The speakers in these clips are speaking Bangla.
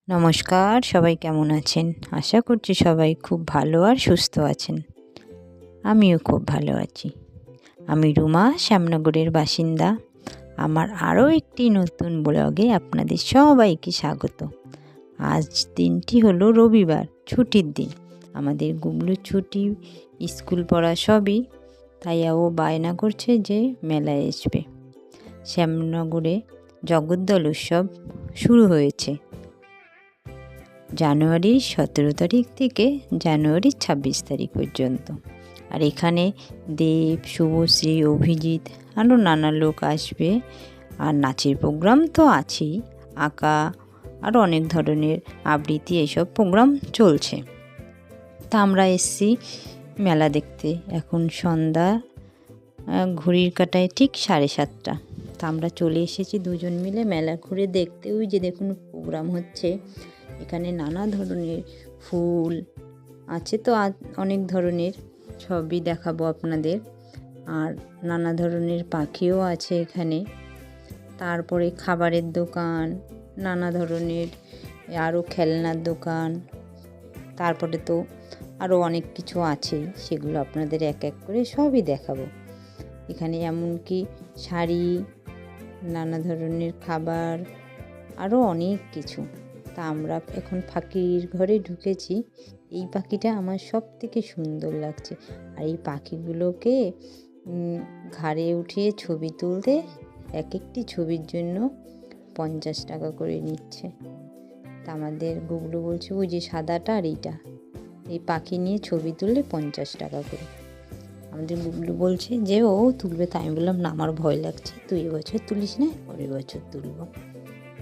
নমস্কার, সবাই কেমন আছেন? আশা করছি সবাই খুব ভালো আর সুস্থ আছেন। আমিও খুব ভালো আছি। আমি রুমা, শ্যামনগরের বাসিন্দা। আমার আরও একটি নতুন ব্লগে আপনাদের সবাইকে স্বাগত। আজ দিনটি হলো রবিবার, ছুটির দিন। আমাদের গুবলুর ছুটি, স্কুল পড়া সবই, তাই ও বায়না করছে যে মেলায় আসবে। শ্যামনগরে জগদ্দল উৎসব শুরু হয়েছে জানুয়ারির 17 তারিখ থেকে জানুয়ারির 26 তারিখ পর্যন্ত। আর এখানে দেব, শুভশ্রী, অভিজিৎ আরও নানা লোক আসবে। আর নাচের প্রোগ্রাম তো আছেই, আঁকা আরও অনেক ধরনের আবৃত্তি এইসব প্রোগ্রাম চলছে। তা আমরা এসছি মেলা দেখতে। এখন সন্ধ্যা, ঘড়ির কাঁটায় ঠিক 7:30। তা আমরা চলে এসেছি দুজন মিলে মেলা ঘুরে দেখতে। ওই যে দেখুন প্রোগ্রাম হচ্ছে, এখানে নানা ধরনের ফুল আছে, তো অনেক ধরনের সবই দেখাবো আপনাদের। আর নানা ধরনের পাখিও আছে এখানে। তারপরে খাবারের দোকান, নানা ধরনের আরও খেলনার দোকান, তারপরে তো আরও অনেক কিছু আছে, সেগুলো আপনাদের এক এক করে সবই দেখাবো। এখানে এমনকি শাড়ি, নানা ধরনের খাবার, আরও অনেক কিছু। তা আমরা এখন পাখির ঘরে ঢুকেছি। এই পাখিটা আমার সব থেকে সুন্দর লাগছে। আর এই পাখিগুলোকে ঘাড়ে উঠিয়ে ছবি তুলতে এক একটি ছবির জন্য 50 টাকা করে নিচ্ছে। তা আমাদের গুগলু বলছে ওই যে সাদাটা আর এইটা, এই পাখি নিয়ে ছবি তুললে 50 টাকা করে। আমাদের গুগলু বলছে যে ও তুলবে, তাই আমি বললাম না, আমার ভয় লাগছে, তুই এবছর তুলিস না, পরের বছর তুলব।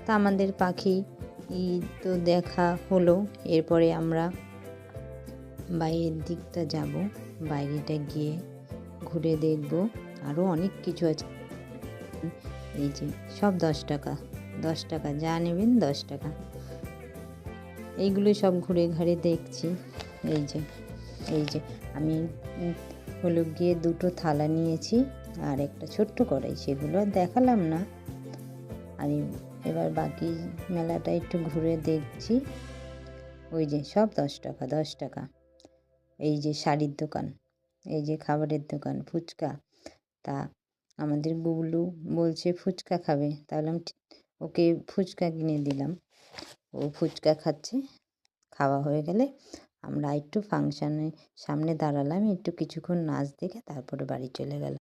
তা আমাদের পাখি তো দেখা হলো। এরপরে আমরা বাইরের দিকটা যাব, বাইরেটা গিয়ে ঘুরে দেখব। আরও অনেক কিছু আছে। এই যে সব 10 টাকা, 10 টাকা, যা নেবেন 10 টাকা। এইগুলো সব ঘুরে ঘাড়ে দেখছি। এই যে আমি হলো গিয়ে 2টো থালা নিয়েছি আর একটা ছোট্ট কড়াই, সেগুলো আর দেখালাম না। আর এবার বাকি মেলাটা একটু ঘুরে দেখছি। ওই যে সব 10 টাকা, 10 টাকা। এই যে শাড়ির দোকান, এই যে খাবারের দোকান, ফুচকা। তা আমাদের গুগলু বলছে ফুচকা খাবে, তাহলে ওকে ফুচকা কিনে দিলাম। ও ফুচকা খাচ্ছে। খাওয়া হয়ে গেলে আমরা একটু ফাংশানের সামনে দাঁড়ালাম, একটু কিছুক্ষণ নাচ দেখে তারপরে বাড়ি চলে গেলাম।